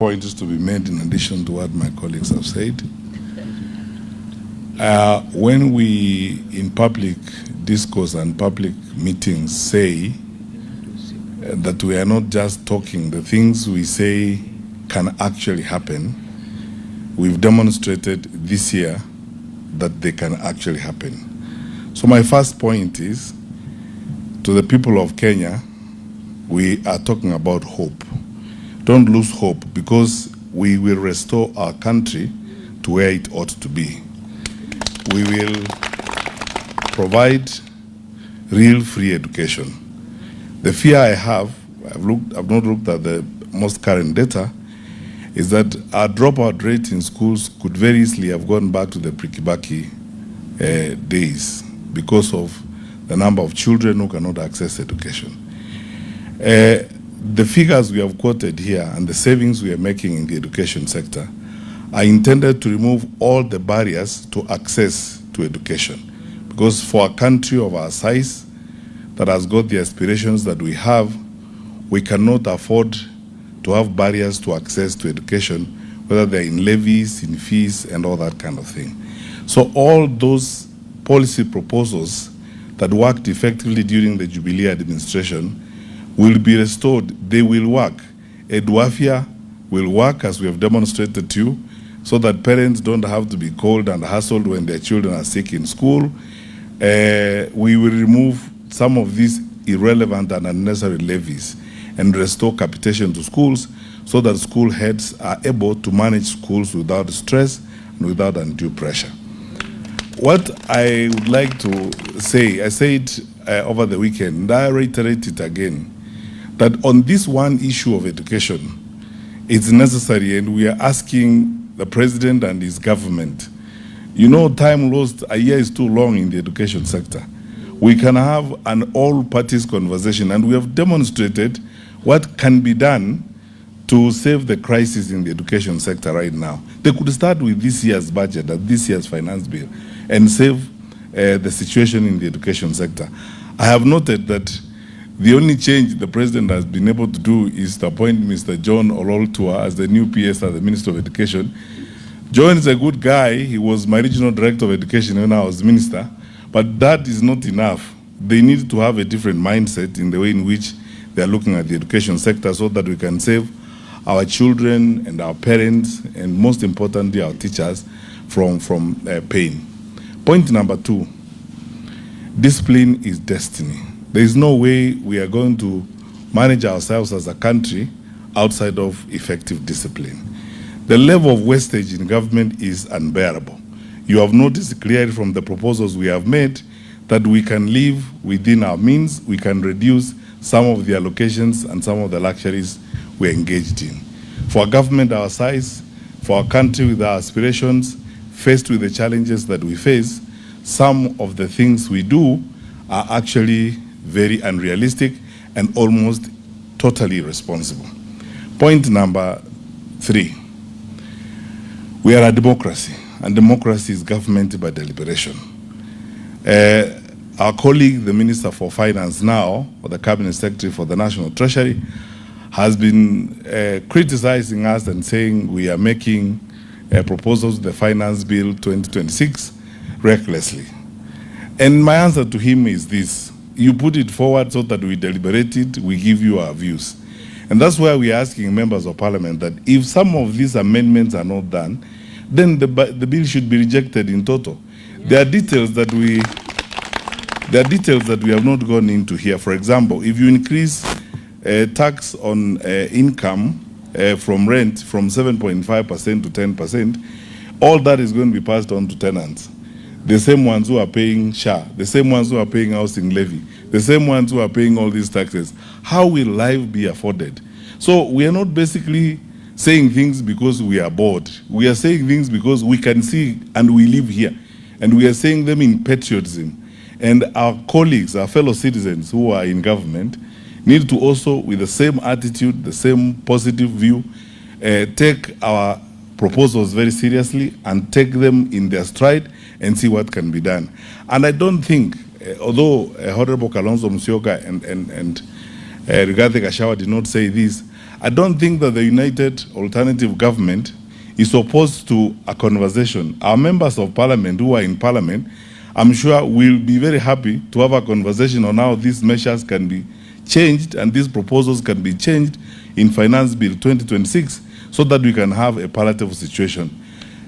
Points to be made in addition to what my colleagues have said. When we in public discourse and public meetings say that we are not just talking, the things we say can actually happen, we've demonstrated this year that they can actually happen. So my first point is, to the people of Kenya, we are talking about hope. Don't lose hope, because we will restore our country to where it ought to be. We will provide real free education. The fear I have, I've not looked at the most current data, is that our dropout rate in schools could very easily have gone back to the pre-Kibaki days because of the number of children who cannot access education. The figures we have quoted here and the savings we are making in the education sector are intended to remove all the barriers to access to education. Because for a country of our size that has got the aspirations that we have, we cannot afford to have barriers to access to education, whether they're in levies, in fees, and all that kind of thing. So all those policy proposals that worked effectively during the Jubilee administration will be restored. They will work. Edwafia will work, as we have demonstrated to you, so that parents don't have to be called and hassled when their children are sick in school. We will remove some of these irrelevant and unnecessary levies and restore capitation to schools so that school heads are able to manage schools without stress and without undue pressure. What I would like to say, I said over the weekend, and I reiterate it again, that on this one issue of education, it's necessary, and we are asking the president and his government. You know, time lost, a year is too long in the education sector. We can have an all-parties conversation, and we have demonstrated what can be done to save the crisis in the education sector right now. They could start with this year's budget and this year's finance bill and save the situation in the education sector. I have noted that the only change the president has been able to do is to appoint Mr. John Ololtua as the new PS as the Minister of Education. John is a good guy. He was my regional director of education when I was minister, but that is not enough. They need to have a different mindset in the way in which they are looking at the education sector so that we can save our children and our parents, and most importantly, our teachers from pain. Point number 2, discipline is destiny. There is no way we are going to manage ourselves as a country outside of effective discipline. The level of wastage in government is unbearable. You have noticed clearly from the proposals we have made that we can live within our means, we can reduce some of the allocations and some of the luxuries we're engaged in. For a government our size, for a country with our aspirations, faced with the challenges that we face, some of the things we do are actually very unrealistic and almost totally irresponsible. Point number 3, we are a democracy, and democracy is government by deliberation. Our colleague, the Minister for Finance now, or the Cabinet Secretary for the National Treasury, has been criticizing us and saying we are making proposals to the Finance Bill 2026 recklessly. And my answer to him is this: you put it forward so that we deliberate it, we give you our views. And that's why we are asking members of parliament that if some of these amendments are not done, then the bill should be rejected in total. Yeah. There are details that we have not gone into here. For example, if you increase tax on income from rent from 7.5% to 10%, all that is going to be passed on to tenants. The same ones who are paying SHA, the same ones who are paying housing levy, the same ones who are paying all these taxes. How will life be afforded? So we are not basically saying things because we are bored. We are saying things because we can see and we live here. And we are saying them in patriotism. And our colleagues, our fellow citizens who are in government, need to also, with the same attitude, the same positive view, take our proposals very seriously and take them in their stride and see what can be done. And I don't think, although Honorable Kalonzo Musyoka and Gachagua did not say this, I don't think that the United Alternative Government is opposed to a conversation. Our members of parliament who are in parliament, I'm sure will be very happy to have a conversation on how these measures can be changed and these proposals can be changed in Finance Bill 2026 so that we can have a palatable situation.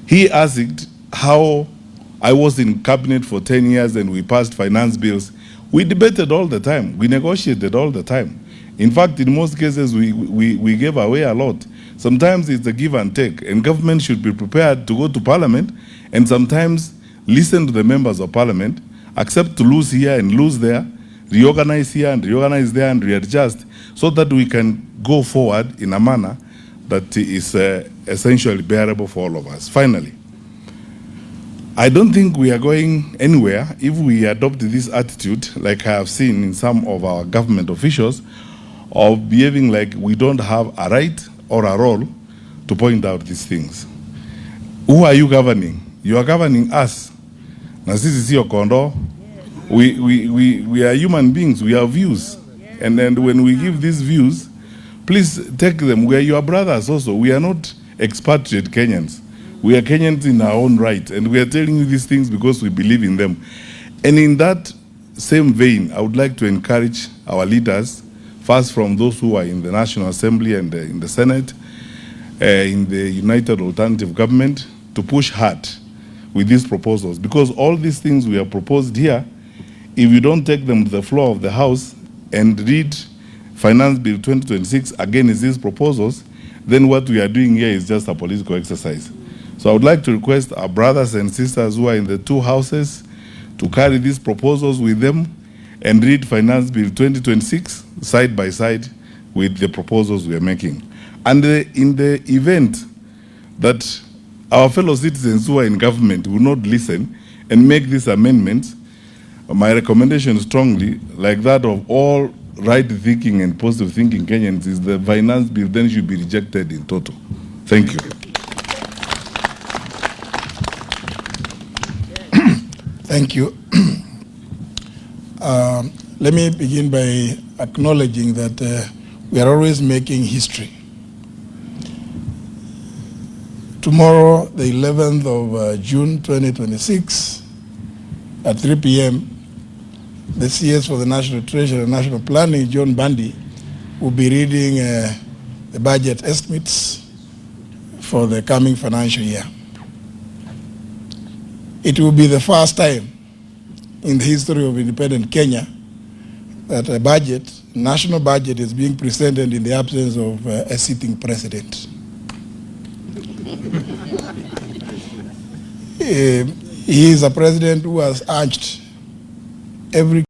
He asked how I was in cabinet for 10 years and we passed finance bills. We debated all the time. We negotiated all the time. In fact, in most cases, we gave away a lot. Sometimes it's a give and take, and government should be prepared to go to parliament and sometimes listen to the members of parliament, accept to lose here and lose there, reorganize here and reorganize there and readjust so that we can go forward in a manner that is essentially bearable for all of us. Finally, I don't think we are going anywhere if we adopt this attitude, like I have seen in some of our government officials, of behaving like we don't have a right or a role to point out these things. Who are you governing? You are governing us. Na sisi sio kondo. We are human beings. We have views. And then when we give these views, please take them. We are your brothers also. We are not expatriate Kenyans. We are Kenyans in our own right. And we are telling you these things because we believe in them. And in that same vein, I would like to encourage our leaders, first from those who are in the National Assembly and in the Senate, in the United Alternative Government, to push hard with these proposals. Because all these things we have proposed here, if you don't take them to the floor of the House and read Finance Bill 2026 against these proposals, then what we are doing here is just a political exercise. So I would like to request our brothers and sisters who are in the two houses to carry these proposals with them and read Finance Bill 2026 side by side with the proposals we are making. And in the event that our fellow citizens who are in government will not listen and make these amendments, my recommendation strongly, like that of all right-thinking and positive-thinking Kenyans, is the Finance Bill then should be rejected in total. Thank you. Thank you. Let me begin by acknowledging that we are always making history. Tomorrow, the 11th of June 2026, at 3 p.m., the CS for the National Treasury and National Planning, John Bundy, will be reading the budget estimates for the coming financial year. It will be the first time in the history of independent Kenya that a budget, national budget, is being presented in the absence of a sitting president. He is a president who has urged every